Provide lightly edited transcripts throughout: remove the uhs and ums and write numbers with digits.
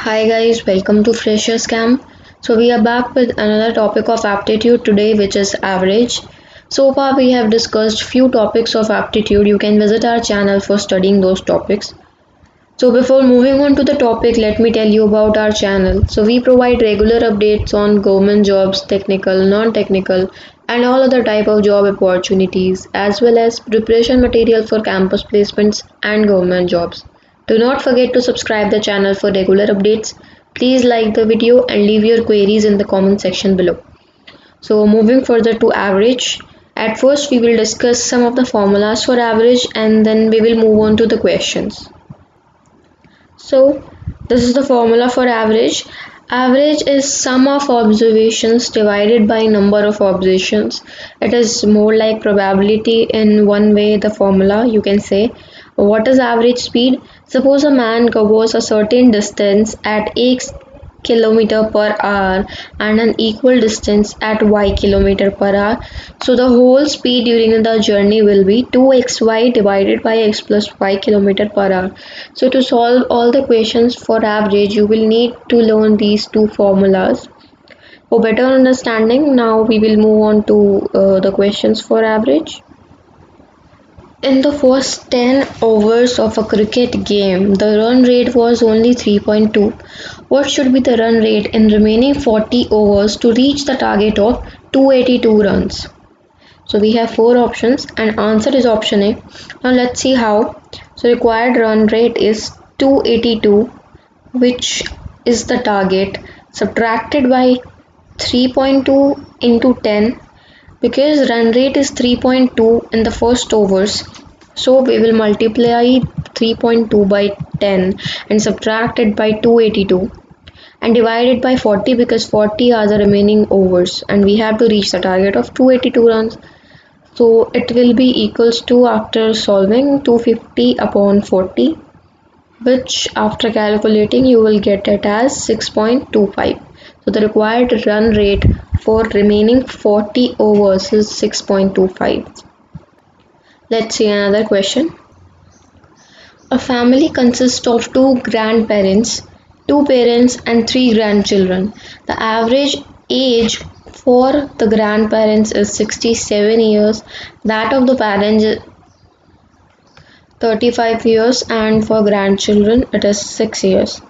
Hi guys, welcome to Freshers Camp. So we are back with another topic of aptitude today, which is average. So far we have discussed few topics of aptitude. You can visit our channel for studying those topics. So before moving on to the topic, let me tell you about our channel. So we provide regular updates on government jobs, technical, non-technical, and all other type of job opportunities, as well as preparation material for campus placements and government jobs. Do not forget to subscribe the channel for regular updates. Please like the video and leave your queries in the comment section below. So moving further to average, at first we will discuss some of the formulas for average and then we will move on to the questions. So this is the formula for average. Average is sum of observations divided by number of observations. It is more like probability in one way. The formula you can say, what is average speed? Suppose a man covers a certain distance at x kilometer per hour and an equal distance at y kilometer per hour. So the whole speed during the journey will be 2xy divided by x plus y kilometer per hour. So to solve all the questions for average, you will need to learn these two formulas. For better understanding, now we will move on to the questions for average. In the first 10 overs of a cricket game, the run rate was only 3.2. What should be the run rate in remaining 40 overs to reach the target of 282 runs? So we have four options and answer is option A. Now let's see how. So required run rate is 282, which is the target, subtracted by 3.2 into 10, because run rate is 3.2 in the first overs, so we will multiply 3.2 by 10 and subtract it by 282 and divide it by 40 because 40 are the remaining overs and we have to reach the target of 282 runs. So it will be equals to, after solving, 250 upon 40, which after calculating you will get it as 6.25. So the required run rate for remaining 40 overs is 6.25. Let's see another question. A family consists of two grandparents, two parents and three grandchildren. The average age for the grandparents is 67 years, that of the parents is 35 years, and for grandchildren it is 6 years.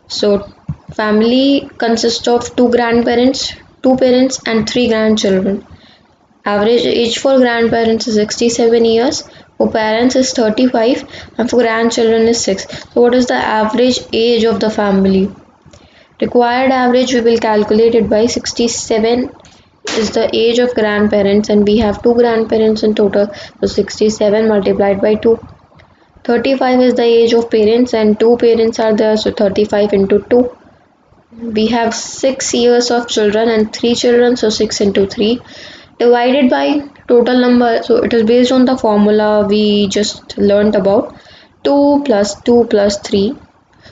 So family consists of two grandparents, two parents and three grandchildren. Average age for grandparents is 67 years, for parents is 35 and for grandchildren is 6. So what is the average age of the family? Required average we will calculate it by 67 is the age of grandparents and we have two grandparents in total, so 67 multiplied by 2. 35 is the age of parents and two parents are there, so 35 into 2. We have 6 years of children and 3 children, so 6 into 3 divided by total number. So it is based on the formula we just learnt about, 2 plus 2 plus 3.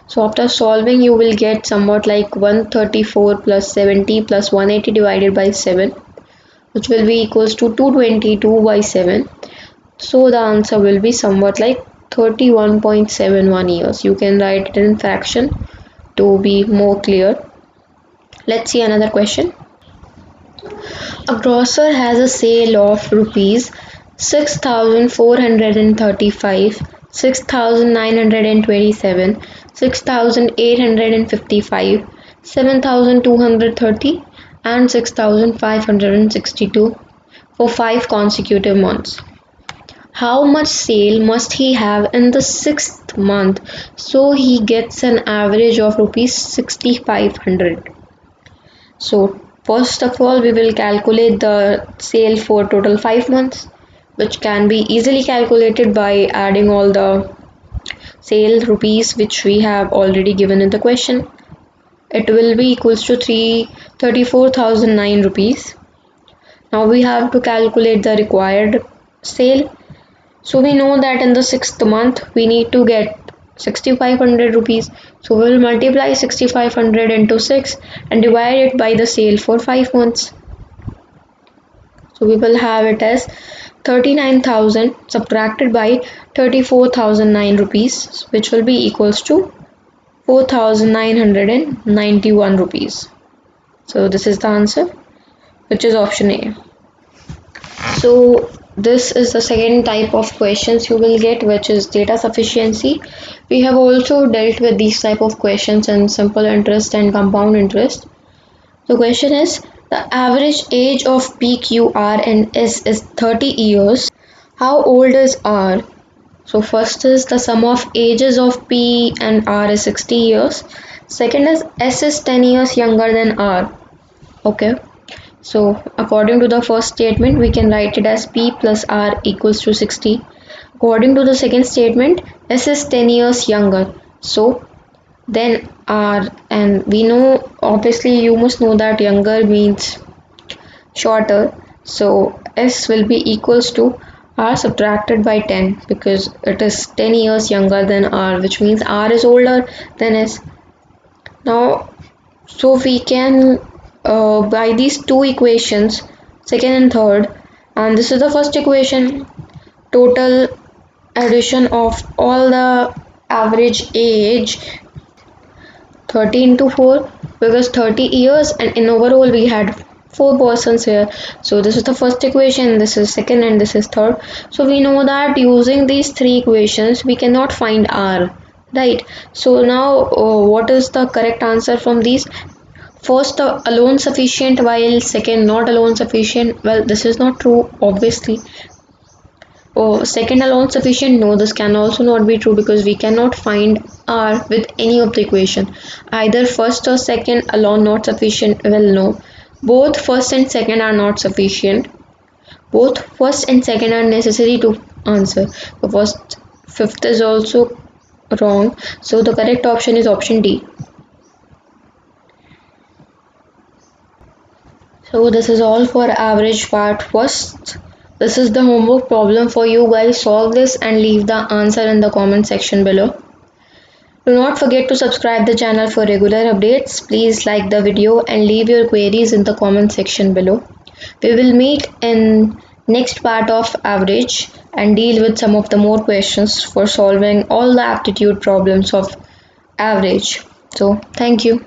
So after solving you will get somewhat like 134 plus 70 plus 180 divided by 7, which will be equals to 222 by 7. So the answer will be somewhat like 31.71 years. You can write it in fraction to be more clear. Let's see another question. A grocer has a sale of rupees 6,435, 6,927, 6,855, 7,230 and 6,562 for 5 consecutive months. How much sale must he have in the 6th month so he gets an average of rupees 6,500? So first of all we will calculate the sale for total 5 months, which can be easily calculated by adding all the sale rupees which we have already given in the question. It will be equals to 34,009 rupees. Now we have to calculate the required sale. So we know that in the 6th month we need to get 6,500 rupees. So we will multiply 6,500 into 6 and divide it by the sale for 5 months. So we will have it as 39,000 subtracted by 34,009 rupees, which will be equals to 4,991 rupees. So this is the answer, which is option A. So this is the second type of questions you will get, which is data sufficiency. We have also dealt with these type of questions in simple interest and compound interest. The question is, the average age of P, Q, R and S is 30 years. How old is R? So first is the sum of ages of P and R is 60 years. Second is S is 10 years younger than R. Okay. So according to the first statement, we can write it as P plus R equals to 60. According to the second statement, S is 10 years younger. So then R, and we know, obviously you must know that younger means shorter. So S will be equals to R subtracted by 10 because it is 10 years younger than R, which means R is older than S. Now, so we can by these two equations, second and third, and this is the first equation, total addition of all the average age 30 into 4, because 30 years and in overall we had 4 persons here. So this is the first equation, this is second and this is third. So we know that using these three equations we cannot find R, right? So now what is the correct answer from these? First, alone sufficient, while second not alone sufficient. Well, this is not true, obviously. Oh, second alone sufficient, no, this can also not be true because we cannot find R with any of the equation. Either first or second alone not sufficient, well, no. Both first and second are not sufficient. Both first and second are necessary to answer. The first, fifth is also wrong. So the correct option is option D. So this is all for average part first. This is the homework problem for you guys. Solve this and leave the answer in the comment section below. Do not forget to subscribe the channel for regular updates. Please like the video and leave your queries in the comment section below. We will meet in next part of average and deal with some of the more questions for solving all the aptitude problems of average. So thank you.